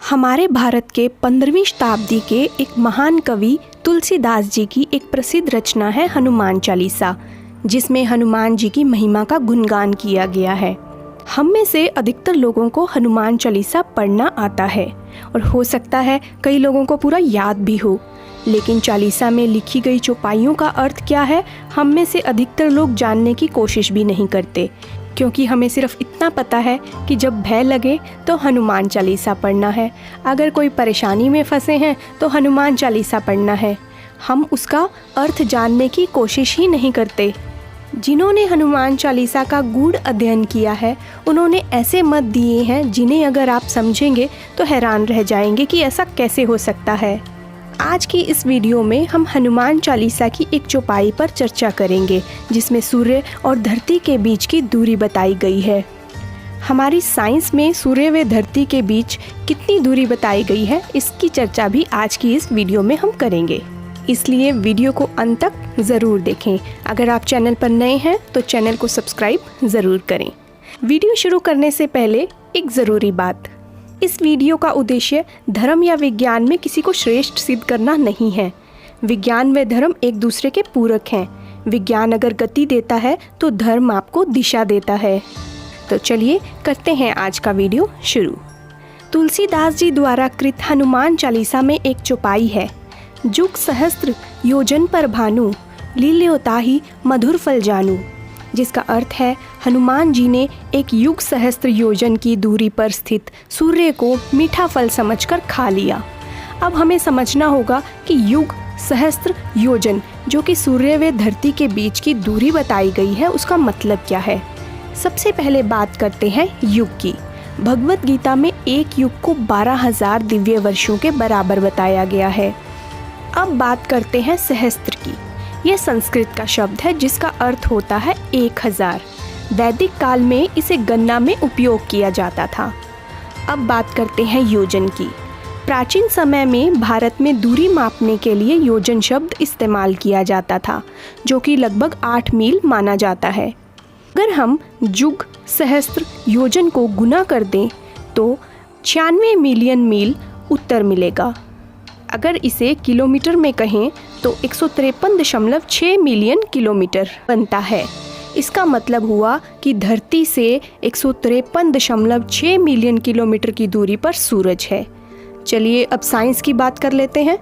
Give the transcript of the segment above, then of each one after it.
हमारे भारत के 15वीं शताब्दी के एक महान कवि तुलसीदास जी की एक प्रसिद्ध रचना है हनुमान चालीसा, जिसमें हनुमान जी की महिमा का गुणगान किया गया है। हम में से अधिकतर लोगों को हनुमान चालीसा पढ़ना आता है और हो सकता है कई लोगों को पूरा याद भी हो, लेकिन चालीसा में लिखी गई चौपाइयों का अर्थ क्या है, हम में से अधिकतर लोग जानने की कोशिश भी नहीं करते, क्योंकि हमें सिर्फ इतना पता है कि जब भय लगे तो हनुमान चालीसा पढ़ना है, अगर कोई परेशानी में फंसे हैं तो हनुमान चालीसा पढ़ना है। हम उसका अर्थ जानने की कोशिश ही नहीं करते। जिन्होंने हनुमान चालीसा का गूढ़ अध्ययन किया है, उन्होंने ऐसे मत दिए हैं जिन्हें अगर आप समझेंगे तो हैरान रह जाएंगे कि ऐसा कैसे हो सकता है। आज की इस वीडियो में हम हनुमान चालीसा की एक चौपाई पर चर्चा करेंगे, जिसमें सूर्य और धरती के बीच की दूरी बताई गई है। हमारी साइंस में सूर्य व धरती के बीच कितनी दूरी बताई गई है, इसकी चर्चा भी आज की इस वीडियो में हम करेंगे, इसलिए वीडियो को अंत तक ज़रूर देखें। अगर आप चैनल पर नए हैं तो चैनल को सब्सक्राइब ज़रूर करें। वीडियो शुरू करने से पहले एक ज़रूरी बात, इस वीडियो का उद्देश्य धर्म या विज्ञान में किसी को श्रेष्ठ सिद्ध करना नहीं है। विज्ञान व धर्म एक दूसरे के पूरक हैं। विज्ञान अगर गति देता है तो धर्म आपको दिशा देता है। तो चलिए करते हैं आज का वीडियो शुरू। तुलसीदास जी द्वारा कृत हनुमान चालीसा में एक चौपाई है। जुग सहस्त्र योजन पर भानु, लील्यो ताहि मधुर फल जानू, जिसका अर्थ है हनुमान जी ने एक युग सहस्त्र योजन की दूरी पर स्थित सूर्य को मीठा फल समझकर खा लिया। अब हमें समझना होगा कि युग सहस्त्र योजन, जो कि सूर्य व धरती के बीच की दूरी बताई गई है, उसका मतलब क्या है। सबसे पहले बात करते हैं युग की। भगवत गीता में एक युग को 12,000 दिव्य वर्षों के बराबर बताया गया है। अब बात करते हैं सहस्त्र की। यह संस्कृत का शब्द है जिसका अर्थ होता है 1000। वैदिक काल में इसे गणना में उपयोग किया जाता था। अब बात करते हैं योजन की। प्राचीन समय में भारत में दूरी मापने के लिए योजन शब्द इस्तेमाल किया जाता था, जो कि लगभग 8 मील माना जाता है। अगर हम जुग सहस्त्र योजन को गुना कर दें तो 96 मिलियन मील उत्तर मिलेगा। अगर इसे किलोमीटर में कहें तो 153.6 मिलियन किलोमीटर बनता है। इसका मतलब हुआ कि धरती से 153.6 मिलियन किलोमीटर की दूरी पर सूरज है। चलिए अब साइंस की बात कर लेते हैं।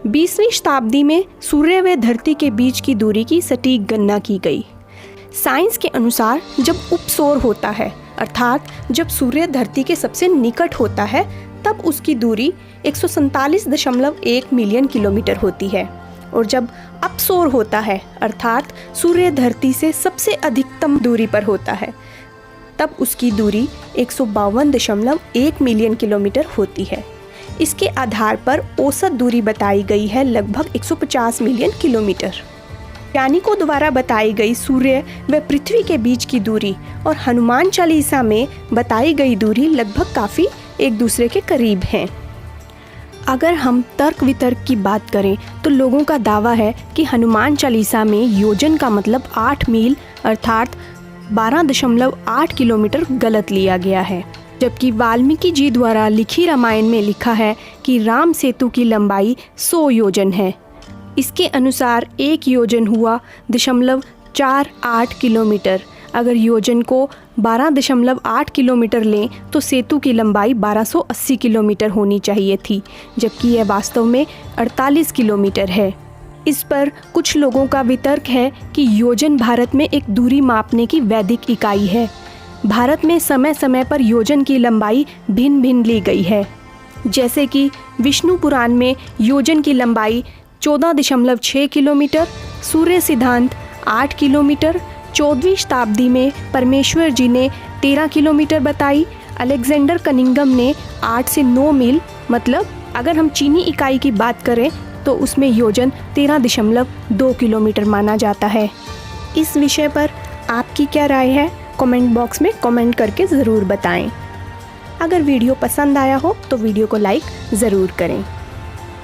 20वीं शताब्दी में सूर्य व धरती के बीच की दूरी की सटीक गणना की गई। साइंस के अनुसार जब उपसौर होता है, अर्थात जब सूर्य धरती के सबसे निकट होता है, तब उसकी दूरी 147.1 मिलियन किलोमीटर होती है, और जब अपसौर होता है, अर्थात सूर्य धरती से सबसे अधिकतम दूरी पर होता है, तब उसकी दूरी 152.1 मिलियन किलोमीटर होती है। इसके आधार पर औसत दूरी बताई गई है लगभग 150 मिलियन किलोमीटर। वैज्ञानिकों द्वारा बताई गई सूर्य व पृथ्वी के बीच की दूरी और हनुमान चालीसा में बताई गई दूरी लगभग काफ़ी एक दूसरे के करीब हैं। अगर हम तर्क वितर्क की बात करें तो लोगों का दावा है कि हनुमान चालीसा में योजन का मतलब 8 मील अर्थात 12.8 किलोमीटर गलत लिया गया है, जबकि वाल्मीकि जी द्वारा लिखी रामायण में लिखा है कि राम सेतु की लंबाई 100 योजन है। इसके अनुसार एक योजन हुआ 0.48 किलोमीटर। अगर योजन को 12.8 किलोमीटर लें तो सेतु की लंबाई 1280 किलोमीटर होनी चाहिए थी, जबकि यह वास्तव में 48 किलोमीटर है। इस पर कुछ लोगों का वितर्क है कि योजन भारत में एक दूरी मापने की वैदिक इकाई है। भारत में समय समय पर योजन की लंबाई भिन्न भिन्न ली गई है, जैसे कि विष्णु पुराण में योजन की लंबाई 14.6 किलोमीटर, सूर्य सिद्धांत 8 किलोमीटर, 14वीं शताब्दी में परमेश्वर जी ने 13 किलोमीटर बताई। अलेक्जेंडर कनिंघम ने 8 से 9 मील, मतलब अगर हम चीनी इकाई की बात करें तो उसमें योजन 13.2 किलोमीटर माना जाता है। इस विषय पर आपकी क्या राय है, कमेंट बॉक्स में कमेंट करके ज़रूर बताएं। अगर वीडियो पसंद आया हो तो वीडियो को लाइक ज़रूर करें।